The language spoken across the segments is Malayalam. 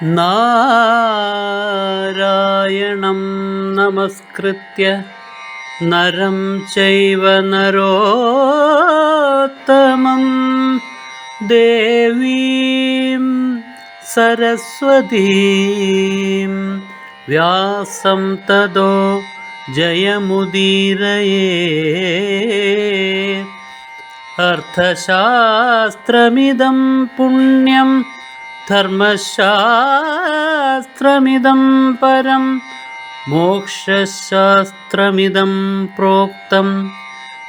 നാരായണം നമസ്കൃത്യ നരം ചൈവ നരോത്തമം ദേവീം സരസ്വതീം വ്യാസം തതോ ജയമുദീരയേ. അർത്ഥശാസ്ത്രമിദം പുണ്യം ധർമ്മശാസ്ത്രമിദം പരം മോക്ഷശാസ്ത്രമിദം പ്രോക്തം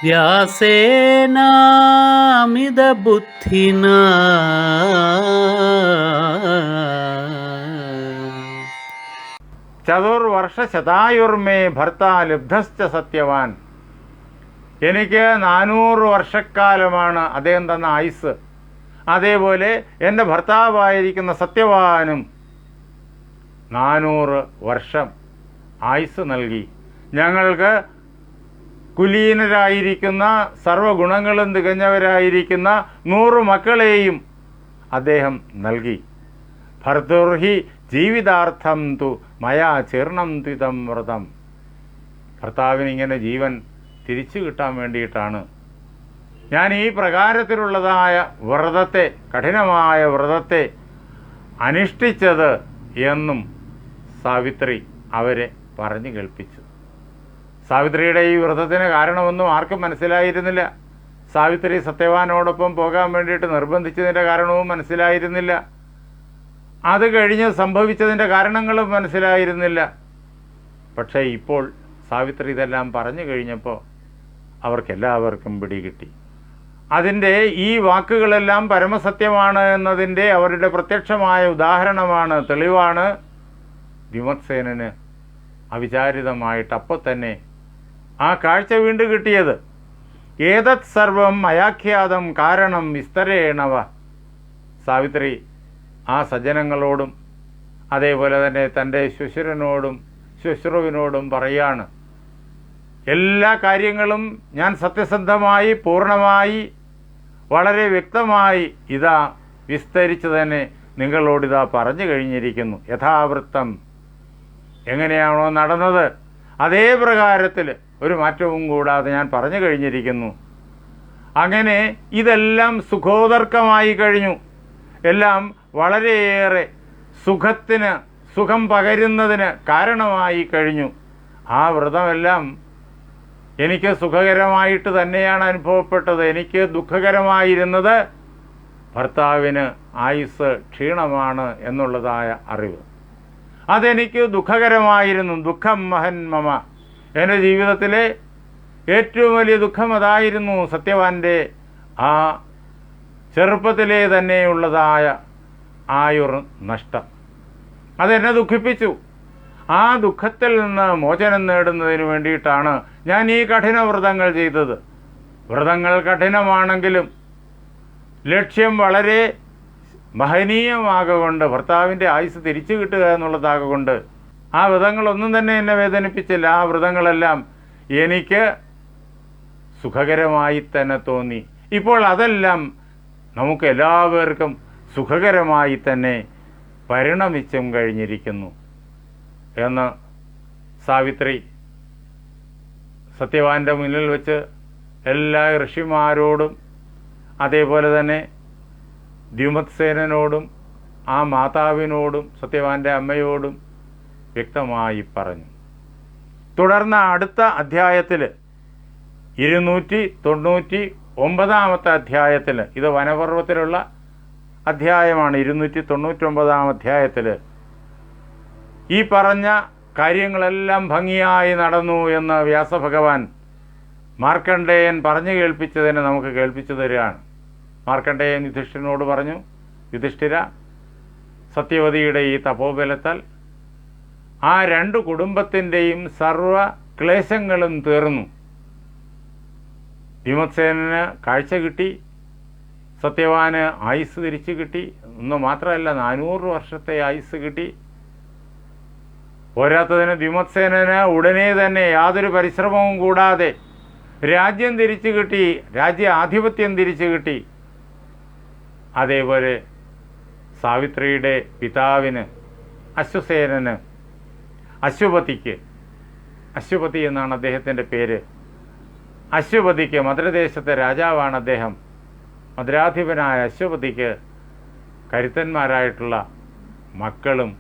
വ്യാസേനാമിതബുദ്ധിനാ. ചതുർവർഷശതായുർമേ ഭർത്താ ലബ്ധശ്ച സത്യവാൻ. എനിക്ക് 400 വർഷക്കാലമാണ് അദ്ദേഹം തന്ന ആയുസ്. അതേപോലെ എൻ്റെ ഭർത്താവായിരിക്കുന്ന സത്യവാനും 400 വർഷം ആയുസ് നൽകി. ഞങ്ങൾക്ക് കുലീനരായിരിക്കുന്ന സർവഗുണങ്ങളും തികഞ്ഞവരായിരിക്കുന്ന 100 മക്കളെയും അദ്ദേഹം നൽകി. ഭർത്തുർഹി ജീവിതാർത്ഥം തു മയാ ചീർണം ത്വിതം വ്രതം. ഭർത്താവിനിങ്ങനെ ജീവൻ തിരിച്ചു കിട്ടാൻ വേണ്ടിയിട്ടാണ് ഞാൻ ഈ പ്രകാരത്തിലുള്ളതായ വ്രതത്തെ, കഠിനമായ വ്രതത്തെ അനുഷ്ഠിച്ചത് എന്നും സാവിത്രി അവരെ പറഞ്ഞു കേൾപ്പിച്ചു. സാവിത്രിയുടെ ഈ വ്രതത്തിന് കാരണമൊന്നും ആർക്കും മനസ്സിലായിരുന്നില്ല. സാവിത്രി സത്യവാനോടൊപ്പം പോകാൻ വേണ്ടിയിട്ട് നിർബന്ധിച്ചതിൻ്റെ കാരണവും മനസ്സിലായിരുന്നില്ല. അത് കഴിഞ്ഞ് സംഭവിച്ചതിൻ്റെ കാരണങ്ങളും മനസ്സിലായിരുന്നില്ല. പക്ഷേ ഇപ്പോൾ സാവിത്രി ഇതെല്ലാം പറഞ്ഞു കഴിഞ്ഞപ്പോൾ അവർക്കെല്ലാവർക്കും പിടികിട്ടി. അതിൻ്റെ ഈ വാക്കുകളെല്ലാം പരമസത്യമാണ് എന്നതിൻ്റെ അവരുടെ പ്രത്യക്ഷമായ ഉദാഹരണമാണ്, തെളിവാണ് ദ്യുമത്സേനന് അവിചാരിതമായിട്ട് അപ്പോൾ തന്നെ ആ കാഴ്ച വീണ്ടും കിട്ടിയത്. ഏതത് സർവം മയാഖ്യാതം കാരണം വിസ്തരേണവ. സാവിത്രി ആ സജ്ജനങ്ങളോടും അതേപോലെ തന്നെ തൻ്റെ ശ്വശുരുവിനോടും പറയാണ്, എല്ലാ കാര്യങ്ങളും ഞാൻ സത്യസന്ധമായി പൂർണ്ണമായി വളരെ വ്യക്തമായി ഇതാ വിസ്തരിച്ച് തന്നെ നിങ്ങളോടിതാ പറഞ്ഞു കഴിഞ്ഞിരിക്കുന്നു. യഥാവൃത്തം എങ്ങനെയാണോ നടന്നത് അതേ പ്രകാരത്തിൽ ഒരു മാറ്റവും കൂടാതെ ഞാൻ പറഞ്ഞു കഴിഞ്ഞിരിക്കുന്നു. അങ്ങനെ ഇതെല്ലാം സുഖോദർക്കമായി കഴിഞ്ഞു. എല്ലാം വളരെയേറെ സുഖം പകരുന്നതിന് കാരണമായി കഴിഞ്ഞു. ആ വ്രതമെല്ലാം എനിക്ക് സുഖകരമായിട്ട് തന്നെയാണ് അനുഭവപ്പെട്ടത്. എനിക്ക് ദുഃഖകരമായിരുന്നത് ഭർത്താവിന് ആയുസ് ക്ഷീണമാണ് എന്നുള്ളതായ അറിവ്. അതെനിക്ക് ദുഃഖകരമായിരുന്നു. ദുഃഖം മഹൻ മമ. എൻ്റെ ജീവിതത്തിലെ ഏറ്റവും വലിയ ദുഃഖം അതായിരുന്നു. സത്യവാൻ്റെ ആ ചെറുപ്പത്തിലെ തന്നെയുള്ളതായ ആയുർ നഷ്ടം അതെന്നെ ദുഃഖിപ്പിച്ചു. ആ ദുഃഖത്തിൽ നിന്ന് മോചനം നേടുന്നതിന് വേണ്ടിയിട്ടാണ് ഞാൻ ഈ കഠിന വ്രതങ്ങൾ ചെയ്തത്. വ്രതങ്ങൾ കഠിനമാണെങ്കിലും ലക്ഷ്യം വളരെ മഹനീയമാകൊണ്ട്, ഭർത്താവിൻ്റെ ആയുസ് തിരിച്ചു കിട്ടുക എന്നുള്ളതാകൊണ്ട് ആ വ്രതങ്ങളൊന്നും തന്നെ എന്നെ വേദനിപ്പിച്ചില്ല. ആ വ്രതങ്ങളെല്ലാം എനിക്ക് സുഖകരമായി തന്നെ തോന്നി. ഇപ്പോൾ അതെല്ലാം നമുക്ക് എല്ലാവർക്കും സുഖകരമായി തന്നെ പരിണമിച്ചും കഴിഞ്ഞിരിക്കുന്നു എന്ന് സാവിത്രി സത്യവാൻ്റെ മുന്നിൽ വെച്ച് എല്ലാ ഋഷിമാരോടും അതേപോലെ തന്നെ ദ്യുമത്സേനോടും ആ മാതാവിനോടും സത്യവാൻ്റെ അമ്മയോടും വ്യക്തമായി പറഞ്ഞു. തുടർന്ന് അടുത്ത അധ്യായത്തിൽ 299 അധ്യായത്തിൽ, ഇത് വനപർവ്വത്തിലുള്ള അധ്യായമാണ്, 299 അധ്യായത്തിൽ ഈ പറഞ്ഞ കാര്യങ്ങളെല്ലാം ഭംഗിയായി നടന്നു എന്ന് വ്യാസഭഗവാൻ മാർക്കണ്ഡേയൻ പറഞ്ഞു കേൾപ്പിച്ചതിനെ നമുക്ക് കേൾപ്പിച്ചു തരികയാണ്. മാർക്കണ്ഡേയൻ യുധിഷ്ഠിരനോട് പറഞ്ഞു, യുധിഷ്ഠിര, സത്യവതിയുടെ ഈ തപോബലത്താൽ ആ 2 കുടുംബത്തിൻ്റെയും സർവ ക്ലേശങ്ങളും തീർന്നു. ദ്യുമത്സേനന് കാഴ്ച കിട്ടി, സത്യവാന് ആയുസ് തിരിച്ചു കിട്ടി. ഒന്ന് മാത്രമല്ല, 400 വർഷത്തെ ആയുസ് കിട്ടി. പോരാത്തതിന് ദ്യുമത്സേനന് ഉടനെ തന്നെ യാതൊരു പരിശ്രമവും കൂടാതെ രാജ്യം തിരിച്ചു കിട്ടി, രാജ്യ ആധിപത്യം തിരിച്ചു കിട്ടി. അതേപോലെ സാവിത്രിയുടെ പിതാവിന് അശ്വസേനന്, അശ്വപതി എന്നാണ് അദ്ദേഹത്തിൻ്റെ പേര്. അശ്വപതിക്ക്, മധുരദേശത്തെ രാജാവാണ് അദ്ദേഹം, മധുരാധിപനായ അശ്വപതിക്ക് കരുത്തന്മാരായിട്ടുള്ള മക്കളും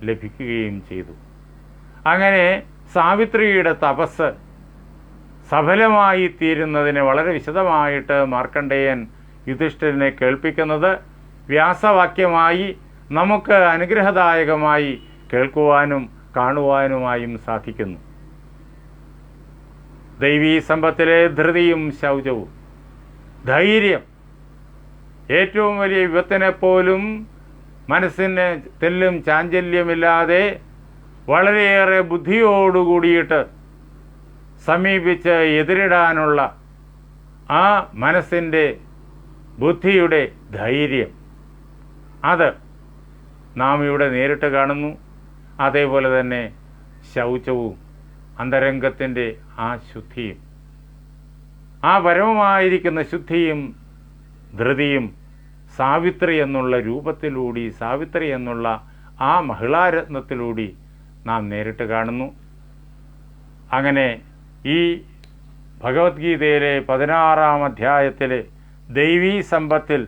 ലഭിക്കുകയും ചെയ്തു. അങ്ങനെ സാവിത്രിയുടെ തപസ് സഫലമായി തീരുന്നതിന് വളരെ വിശദമായിട്ട് മാർക്കണ്ഡേയൻ യുധിഷ്ഠിരനെ കേൾപ്പിക്കുന്നത് വ്യാസവാക്യമായി നമുക്ക് അനുഗ്രഹദായകമായി കേൾക്കുവാനും കാണുവാനുമായും സാധിക്കുന്നു. ദൈവീ സമ്പത്തിലെ ധൃതിയും ശൗചവും, ധൈര്യം, ഏറ്റവും വലിയ വിപത്തിനെപ്പോലും മനസ്സിന് തെല്ലും ചാഞ്ചല്യമില്ലാതെ വളരെയേറെ ബുദ്ധിയോടുകൂടിയിട്ട് സമീപിച്ച് എതിരിടാനുള്ള ആ മനസ്സിൻ്റെ ബുദ്ധിയുടെ ധൈര്യം, അത് നാം ഇവിടെ നേരിട്ട് കാണുന്നു. അതേപോലെ തന്നെ ശൗചവും അന്തരംഗത്തിൻ്റെ ആ ശുദ്ധിയും, ആ പരമമായിരിക്കുന്ന ശുദ്ധിയും ധൃതിയും സാവിത്രി എന്നുള്ള രൂപത്തിലൂടെ, സാവിത്രി എന്നുള്ള ആ മഹിളാരത്നത്തിലൂടെ നാം നേരിട്ട് കാണുന്നു. അങ്ങനെ ഈ ഭഗവത്ഗീതയിലെ 16-ാം അധ്യായത്തിലെ ദൈവീ സമ്പത്തിൽ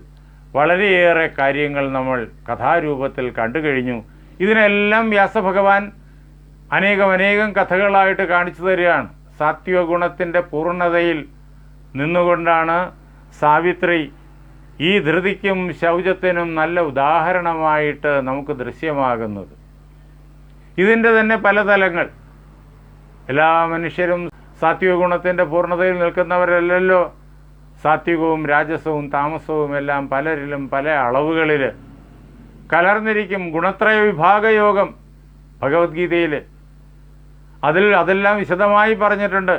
വളരെയേറെ കാര്യങ്ങൾ നമ്മൾ കഥാരൂപത്തിൽ കണ്ടു കഴിഞ്ഞു. ഇതിനെല്ലാം വ്യാസഭഗവാൻ അനേകം കഥകളായിട്ട് കാണിച്ചു തരികയാണ്. സാത്വിക ഗുണത്തിൻ്റെ പൂർണ്ണതയിൽ നിന്നുകൊണ്ടാണ് സാവിത്രി ഈ ധൃതിക്കും ശൗചത്തിനും നല്ല ഉദാഹരണമായിട്ട് നമുക്ക് ദൃശ്യമാകുന്നത്. ഇതിൻ്റെ തന്നെ പല തലങ്ങൾ. എല്ലാ മനുഷ്യരും സാത്വിക ഗുണത്തിൻ്റെ പൂർണ്ണതയിൽ നിൽക്കുന്നവരല്ലല്ലോ. സാത്വികവും രാജസവും താമസവും എല്ലാം പലരിലും പല അളവുകളിൽ കലർന്നിരിക്കും. ഗുണത്രയ വിഭാഗയോഗം ഭഗവത്ഗീതയിൽ അതെല്ലാം വിശദമായി പറഞ്ഞിട്ടുണ്ട്.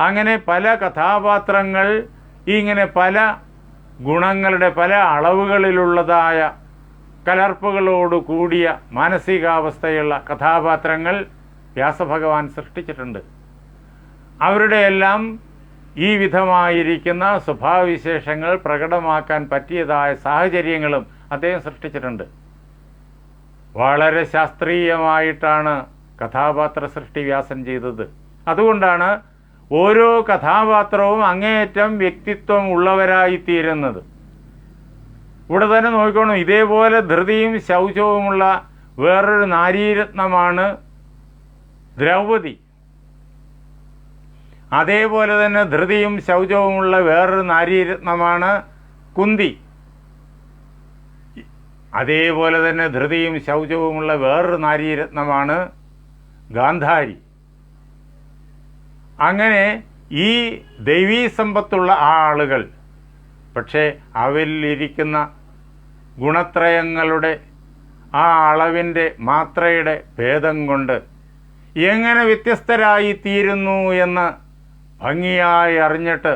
അങ്ങനെ പല കഥാപാത്രങ്ങൾ ഇങ്ങനെ പല ഗുണങ്ങളുടെ പല അളവുകളിലുള്ളതായ കലർപ്പുകളോട് കൂടിയ മാനസികാവസ്ഥയുള്ള കഥാപാത്രങ്ങൾ വ്യാസഭഗവാൻ സൃഷ്ടിച്ചിട്ടുണ്ട്. അവരുടെ എല്ലാം ഈ വിധമായിരിക്കുന്ന സ്വഭാവവിശേഷങ്ങൾ പ്രകടമാക്കാൻ പറ്റിയതായ സാഹചര്യങ്ങളും അദ്ദേഹം സൃഷ്ടിച്ചിട്ടുണ്ട്. വളരെ ശാസ്ത്രീയമായിട്ടാണ് കഥാപാത്ര സൃഷ്ടി വ്യാസൻ ചെയ്തത്. അതുകൊണ്ടാണ് ഓരോ കഥാപാത്രവും അങ്ങേയറ്റം വ്യക്തിത്വം ഉള്ളവരായിത്തീരുന്നത്. ഇവിടെ തന്നെ നോക്കണം, ഇതേപോലെ ധൃതിയും ശൗചവുമുള്ള വേറൊരു നാരീരത്നമാണ് ദ്രൗപദി. അതേപോലെ തന്നെ ധൃതിയും ശൗചവുമുള്ള വേറൊരു നാരീരത്നമാണ് കുന്തി. അതേപോലെ തന്നെ ധൃതിയും ശൗചവുമുള്ള വേറൊരു നാരീരത്നമാണ് ഗാന്ധാരി. അങ്ങനെ ഈ ദൈവീ സമ്പത്തുള്ള ആളുകൾ, പക്ഷേ അവരിലിരിക്കുന്ന ഗുണത്രയങ്ങളുടെ ആ അളവിൻ്റെ മാത്രയുടെ ഭേദം കൊണ്ട് എങ്ങനെ വ്യത്യസ്തരായി തീരുന്നു എന്ന് ഭംഗിയായി അറിഞ്ഞിട്ട്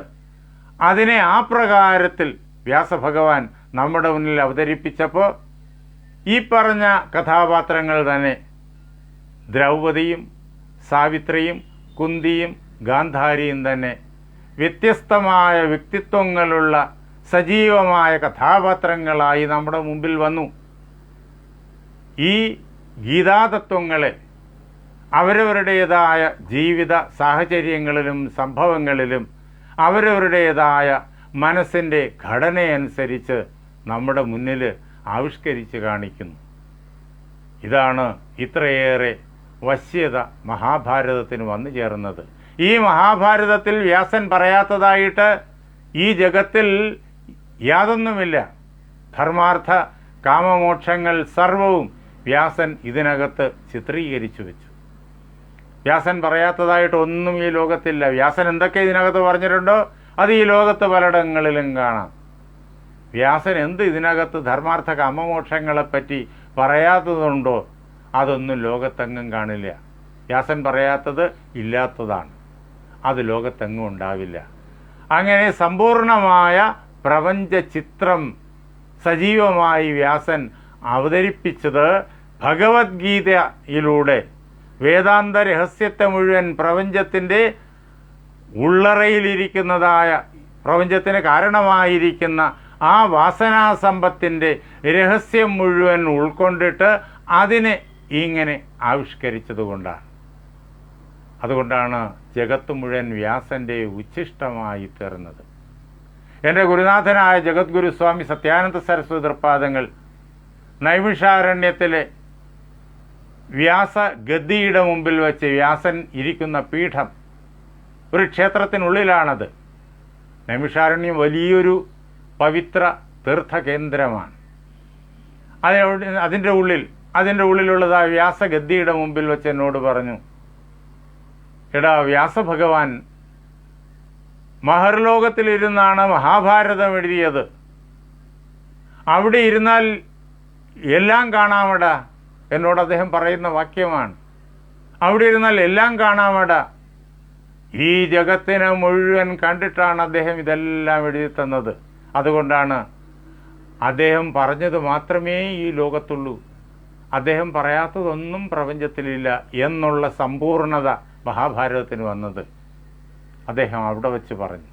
അതിനെ ആ പ്രകാരത്തിൽ വ്യാസഭഗവാൻ നമ്മുടെ മുന്നിൽ അവതരിപ്പിച്ചപ്പോൾ ഈ പറഞ്ഞ കഥാപാത്രങ്ങൾ തന്നെ ദ്രൗപദിയും സാവിത്രിയും കുന്തിയും ഗാന്ധാരിയും തന്നെ വ്യത്യസ്തമായ വ്യക്തിത്വങ്ങളുള്ള സജീവമായ കഥാപാത്രങ്ങളായി നമ്മുടെ മുമ്പിൽ വന്നു. ഈ ഗീതാതത്വങ്ങളെ അവരവരുടേതായ ജീവിത സാഹചര്യങ്ങളിലും സംഭവങ്ങളിലും അവരവരുടേതായ മനസ്സിൻ്റെ ഘടനയനുസരിച്ച് നമ്മുടെ മുന്നിൽ ആവിഷ്കരിച്ച് കാണിക്കുന്നു. ഇതാണ് ഇത്രയേറെ വശ്യത മഹാഭാരതത്തിന് വന്നു ചേർന്നത്. ഈ മഹാഭാരതത്തിൽ വ്യാസൻ പറയാത്തതായിട്ട് ഈ ജഗത്തിൽ യാതൊന്നുമില്ല. ധർമാർത്ഥ കാമമോക്ഷങ്ങൾ സർവവും വ്യാസൻ ഇതിനകത്ത് ചിത്രീകരിച്ചു വെച്ചു. വ്യാസൻ പറയാത്തതായിട്ട് ഒന്നും ഈ ലോകത്തില്ല. വ്യാസൻ എന്തൊക്കെ ഇതിനകത്ത് പറഞ്ഞിട്ടുണ്ടോ അത് ഈ ലോകത്ത് പലയിടങ്ങളിലും കാണാം. വ്യാസൻ എന്ത് ഇതിനകത്ത് ധർമാർത്ഥ കാമമോക്ഷങ്ങളെപ്പറ്റി പറയാത്തതുണ്ടോ അതൊന്നും ലോകത്തെങ്ങും കാണില്ല. വ്യാസൻ പറയാത്തത് ഇല്ലാത്തതാണ്, അത് ലോകത്തെങ്ങും ഉണ്ടാവില്ല. അങ്ങനെ സമ്പൂർണമായ പ്രപഞ്ച ചിത്രം സജീവമായി വ്യാസൻ അവതരിപ്പിച്ചത് ഭഗവത്ഗീതയിലൂടെ വേദാന്ത രഹസ്യത്തെ മുഴുവൻ പ്രപഞ്ചത്തിൻ്റെ ഉള്ളറയിലിരിക്കുന്നതായ പ്രപഞ്ചത്തിന് കാരണമായിരിക്കുന്ന ആ വാസനാസമ്പത്തിൻ്റെ രഹസ്യം മുഴുവൻ ഉൾക്കൊണ്ടിട്ട് അതിനെ ഇങ്ങനെ ആവിഷ്കരിച്ചതുകൊണ്ടാണ്. അതുകൊണ്ടാണ് ജഗത്ത് മുഴുവൻ വ്യാസൻ്റെ ഉച്ഛിഷ്ടമായി തീർന്നത്. എൻ്റെ ഗുരുനാഥനായ ജഗദ്ഗുരു സ്വാമി സത്യാനന്ദ സരസ്വതി തൃപ്പാദങ്ങൾ നൈമിഷാരണ്യത്തിലെ വ്യാസഗദ്ദിയുടെ മുമ്പിൽ വെച്ച് വ്യാസൻ ഇരിക്കുന്ന പീഠം, ഒരു ക്ഷേത്രത്തിനുള്ളിലാണത്. നൈമിഷാരണ്യം വലിയൊരു പവിത്ര തീർത്ഥകേന്ദ്രമാണ്. അതിൻ്റെ ഉള്ളിലുള്ളത് ആ വ്യാസഗദ്ദിയുടെ മുമ്പിൽ വെച്ച് എന്നോട് പറഞ്ഞു, എടാ, വ്യാസഭഗവാൻ മഹർലോകത്തിലിരുന്നാണ് മഹാഭാരതം എഴുതിയത്. അവിടെ ഇരുന്നാൽ എല്ലാം കാണാമടാ. എന്നോട് അദ്ദേഹം പറയുന്ന വാക്യമാണ്. അവിടെ ഇരുന്നാൽ എല്ലാം കാണാമടാ. ഈ ജഗത്തിനെ മുഴുവൻ കണ്ടിട്ടാണ് അദ്ദേഹം ഇതെല്ലാം എഴുതി തന്നത്. അതുകൊണ്ടാണ് അദ്ദേഹം പറഞ്ഞത് മാത്രമേ ഈ ലോകത്തുള്ളൂ, അദ്ദേഹം പറയാത്തതൊന്നും പ്രപഞ്ചത്തിലില്ല എന്നുള്ള സമ്പൂർണത മഹാഭാരതത്തിന് വന്നത് അദ്ദേഹം അവിടെ വെച്ച് പറഞ്ഞു.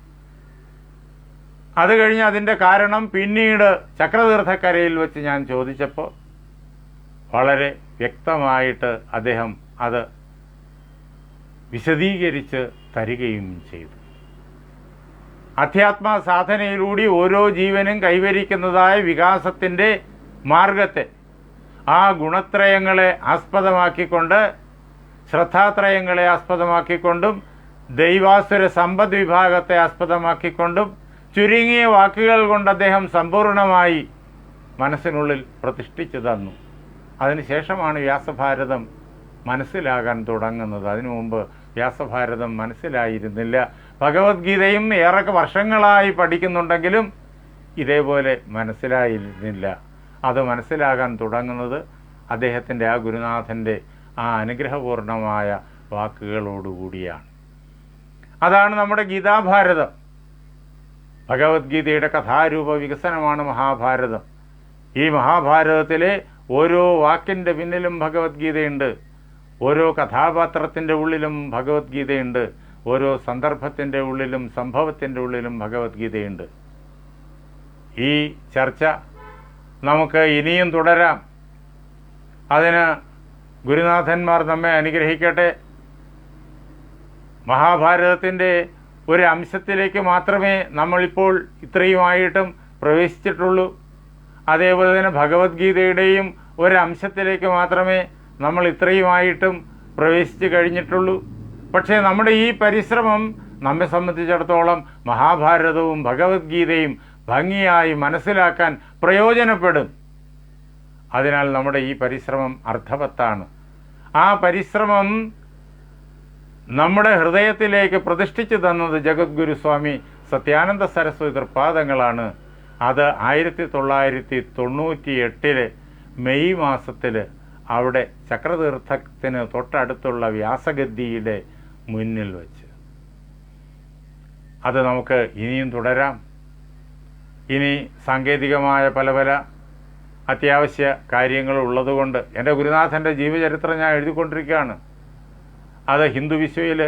അത് കഴിഞ്ഞ് അതിൻ്റെ കാരണം പിന്നീട് ചക്രതീർത്ഥക്കരയിൽ വെച്ച് ഞാൻ ചോദിച്ചപ്പോൾ വളരെ വ്യക്തമായിട്ട് അദ്ദേഹം അത് വിശദീകരിച്ച് തരികയും ചെയ്തു. അധ്യാത്മ സാധനയിലൂടെ ഓരോ ജീവനും കൈവരിക്കുന്നതായ വികാസത്തിൻ്റെ മാർഗത്തെ ആ ഗുണത്രയങ്ങളെ ആസ്പദമാക്കിക്കൊണ്ട്, ശ്രദ്ധാത്രയങ്ങളെ ആസ്പദമാക്കിക്കൊണ്ടും, ദൈവാസുര സമ്പദ് വിഭാഗത്തെ ആസ്പദമാക്കിക്കൊണ്ടും ചുരുങ്ങിയ വാക്കുകൾ കൊണ്ട് അദ്ദേഹം സമ്പൂർണമായി മനസ്സിനുള്ളിൽ പ്രതിഷ്ഠിച്ചു തന്നു. അതിനുശേഷമാണ് വ്യാസഭാരതം മനസ്സിലാകാൻ തുടങ്ങുന്നത്. അതിനു മുമ്പ് വ്യാസഭാരതം മനസ്സിലായിരുന്നില്ല. ഭഗവത്ഗീതയും ഏറെ വർഷങ്ങളായി പഠിക്കുന്നുണ്ടെങ്കിലും ഇതേപോലെ മനസ്സിലായിരുന്നില്ല. അത് മനസ്സിലാകാൻ തുടങ്ങുന്നത് അദ്ദേഹത്തിൻ്റെ ആ ഗുരുനാഥൻ്റെ ആ അനുഗ്രഹപൂർണമായ വാക്കുകളോടുകൂടിയാണ്. അതാണ് നമ്മുടെ ഗീതാഭാരതം. ഭഗവത്ഗീതയുടെ കഥാരൂപ വികസനമാണ് മഹാഭാരതം. ഈ മഹാഭാരതത്തിലെ ഓരോ വാക്കിൻ്റെ പിന്നിലും ഭഗവത്ഗീതയുണ്ട്, ഓരോ കഥാപാത്രത്തിൻ്റെ ഉള്ളിലും ഭഗവത്ഗീതയുണ്ട്, ഓരോ സന്ദർഭത്തിൻ്റെ ഉള്ളിലും സംഭവത്തിൻ്റെ ഉള്ളിലും ഭഗവത്ഗീതയുണ്ട്. ഈ ചർച്ച നമുക്ക് ഇനിയും തുടരാം. അതിന് ഗുരുനാഥന്മാർ നമ്മെ അനുഗ്രഹിക്കട്ടെ. മഹാഭാരതത്തിൻ്റെ ഒരു അംശത്തിലേക്ക് മാത്രമേ നമ്മളിപ്പോൾ ഇത്രയുമായിട്ടും പ്രവേശിച്ചിട്ടുള്ളൂ. അതേപോലെ തന്നെ ഭഗവത്ഗീതയുടെയും ഒരംശത്തിലേക്ക് മാത്രമേ നമ്മൾ ഇത്രയുമായിട്ടും പ്രവേശിച്ച് കഴിഞ്ഞിട്ടുള്ളൂ. പക്ഷേ നമ്മുടെ ഈ പരിശ്രമം നമ്മെ സംബന്ധിച്ചിടത്തോളം മഹാഭാരതവും ഭഗവത്ഗീതയും ഭംഗിയായി മനസ്സിലാക്കാൻ പ്രയോജനപ്പെടും. അതിനാൽ നമ്മുടെ ഈ പരിശ്രമം അർത്ഥവത്താണ്. ആ പരിശ്രമം നമ്മുടെ ഹൃദയത്തിലേക്ക് പ്രതിഷ്ഠിച്ചു തന്നത് ജഗദ്ഗുരു സ്വാമി സത്യാനന്ദ സരസ്വതി തൃപ്പാദങ്ങളാണ്. അത് 1998 മെയ് മാസത്തിൽ അവിടെ ചക്രതീർത്ഥത്തിന് തൊട്ടടുത്തുള്ള വ്യാസഗദ്ദിയുടെ മുന്നിൽ വെച്ച്. അത് നമുക്ക് ഇനിയും തുടരാം. ഇനി സാങ്കേതികമായ പല പല അത്യാവശ്യ കാര്യങ്ങൾ ഉള്ളതുകൊണ്ട് എൻ്റെ ഗുരുനാഥൻ്റെ ജീവചരിത്രം ഞാൻ എഴുതിക്കൊണ്ടിരിക്കുകയാണ്. അത് ഹിന്ദു വിശ്വയിൽ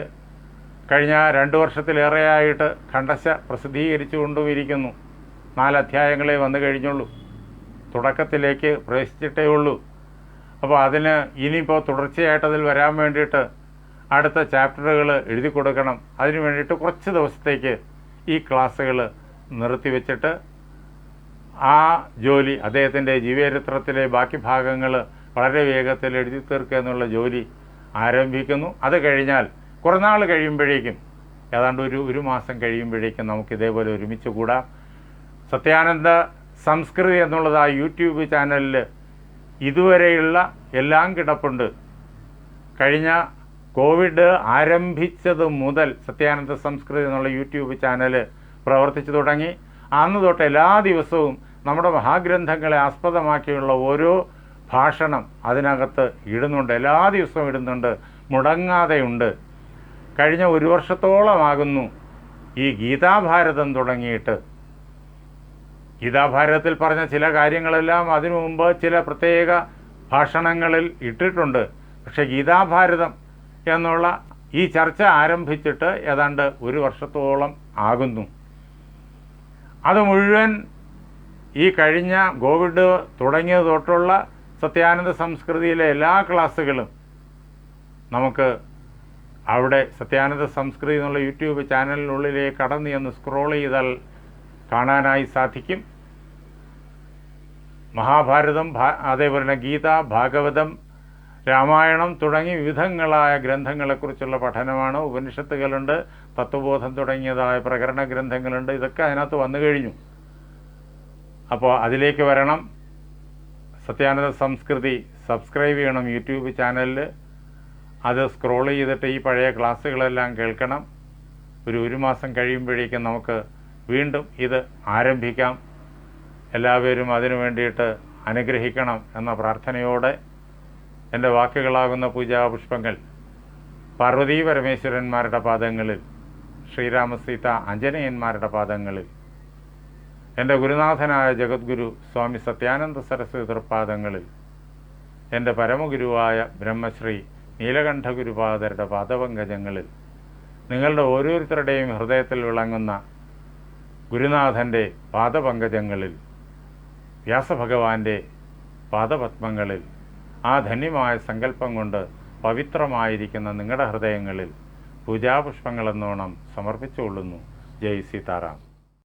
കഴിഞ്ഞ 2 വർഷത്തിലേറെയായിട്ട് ഖണ്ഡശ പ്രസിദ്ധീകരിച്ചു കൊണ്ടുമിരിക്കുന്നു. 4 അധ്യായങ്ങളെ വന്നു കഴിഞ്ഞുള്ളൂ, തുടക്കത്തിലേക്ക് പ്രവേശിച്ചിട്ടേ ഉള്ളൂ. അപ്പോൾ അതിന് ഇനിയിപ്പോൾ തുടർച്ചയായിട്ട് അതിൽ വരാൻ വേണ്ടിയിട്ട് അടുത്ത ചാപ്റ്ററുകൾ എഴുതി കൊടുക്കണം. അതിന് വേണ്ടിയിട്ട് കുറച്ച് ദിവസത്തേക്ക് ഈ ക്ലാസ്സുകൾ നിർത്തിവെച്ചിട്ട് ആ ജോലി, അദ്ദേഹത്തിൻ്റെ ജീവചരിത്രത്തിലെ ബാക്കി ഭാഗങ്ങൾ വളരെ വേഗത്തിൽ എഴുതി തീർക്കുക എന്നുള്ള ജോലി ആരംഭിക്കുന്നു. അത് കഴിഞ്ഞാൽ കുറേ നാൾ കഴിയുമ്പോഴേക്കും, ഏതാണ്ട് ഒരു മാസം കഴിയുമ്പോഴേക്കും നമുക്കിതേപോലെ ഒരുമിച്ച് കൂടാം. സത്യാനന്ദ സംസ്കൃതി എന്നുള്ളത് ആ യൂട്യൂബ് ചാനലിൽ ഇതുവരെയുള്ള എല്ലാം കിടപ്പുണ്ട്. കഴിഞ്ഞ കോവിഡ് ആരംഭിച്ചത് മുതൽ സത്യാനന്ദ സംസ്കൃതി എന്നുള്ള യൂട്യൂബ് ചാനൽ പ്രവർത്തിച്ചു തുടങ്ങി. അന്ന് തൊട്ട് എല്ലാ ദിവസവും നമ്മുടെ മഹാഗ്രന്ഥങ്ങളെ ആസ്പദമാക്കിയുള്ള ഓരോ ഭാഷണം അതിനകത്ത് ഇടുന്നുണ്ട്. എല്ലാ ദിവസവും ഇടുന്നുണ്ട്, മുടങ്ങാതെയുണ്ട്. കഴിഞ്ഞ 1 വർഷത്തോളമാകുന്നു ഈ ഗീതാഭാരതം തുടങ്ങിയിട്ട്. ഗീതാഭാരതത്തിൽ പറഞ്ഞ ചില കാര്യങ്ങളെല്ലാം അതിനു മുമ്പ് ചില പ്രത്യേക ഭാഷണങ്ങളിൽ ഇട്ടിട്ടുണ്ട്. പക്ഷേ ഗീതാഭാരതം എന്നുള്ള ഈ ചർച്ച ആരംഭിച്ചിട്ട് ഏതാണ്ട് 1 വർഷത്തോളം ആകുന്നു. അത് മുഴുവൻ ഈ കഴിഞ്ഞ കോവിഡ് തുടങ്ങിയത് തൊട്ടുള്ള സത്യാനന്ദ സംസ്കൃതിയിലെ എല്ലാ ക്ലാസ്സുകളും നമുക്ക് അവിടെ സത്യാനന്ദ സംസ്കൃതി എന്നുള്ള യൂട്യൂബ് ചാനലിനുള്ളിലേക്ക് കടന്നു എന്ന് സ്ക്രോൾ ചെയ്താൽ കാണാനായി സാധിക്കും. മഹാഭാരതം, അതേപോലെ തന്നെ ഗീത, ഭാഗവതം, രാമായണം തുടങ്ങി വിവിധങ്ങളായ ഗ്രന്ഥങ്ങളെക്കുറിച്ചുള്ള പഠനമാണ്. ഉപനിഷത്തുകളുണ്ട്, തത്വബോധം തുടങ്ങിയതായ പ്രകരണ ഗ്രന്ഥങ്ങളുണ്ട്. ഇതൊക്കെ അതിനകത്ത് വന്നു കഴിഞ്ഞു. അപ്പോൾ അതിലേക്ക് വരണം. സത്യാനന്ദ സംസ്കൃതി സബ്സ്ക്രൈബ് ചെയ്യണം യൂട്യൂബ് ചാനലിൽ. അത് സ്ക്രോൾ ചെയ്തിട്ട് ഈ പഴയ ക്ലാസ്സുകളെല്ലാം കേൾക്കണം. ഒരു മാസം കഴിയുമ്പോഴേക്കും നമുക്ക് വീണ്ടും ഇത് ആരംഭിക്കാം. എല്ലാവരും അതിനു വേണ്ടിയിട്ട് അനുഗ്രഹിക്കണം എന്ന പ്രാർത്ഥനയോടെ എൻ്റെ വാക്കുകളാകുന്ന പൂജാപുഷ്പങ്ങൾ പാർവതീ പരമേശ്വരന്മാരുടെ പാദങ്ങളിൽ, ശ്രീരാമസീത ആഞ്ജനേയന്മാരുടെ പാദങ്ങളിൽ, എൻ്റെ ഗുരുനാഥനായ ജഗദ്ഗുരു സ്വാമി സത്യാനന്ദ സരസ്വതി തൃപ്പാദങ്ങളിൽ, എൻ്റെ പരമഗുരുവായ ബ്രഹ്മശ്രീ നീലകണ്ഠ ഗുരുപാദരുടെ പാദപങ്കജങ്ങളിൽ, നിങ്ങളുടെ ഓരോരുത്തരുടെയും ഹൃദയത്തിൽ വിളങ്ങുന്ന ഗുരുനാഥൻ്റെ പാദപങ്കജങ്ങളിൽ, വ്യാസഭഗവാന്റെ പാദപത്മങ്ങളിൽ, ആ ധന്യമായ സങ്കല്പം കൊണ്ട് പവിത്രമായിരിക്കുന്ന നിങ്ങളുടെ ഹൃദയങ്ങളിൽ പൂജാപുഷ്പങ്ങളെന്നോണം സമർപ്പിച്ചുകൊള്ളുന്നു. ജയ് സീതാറാം.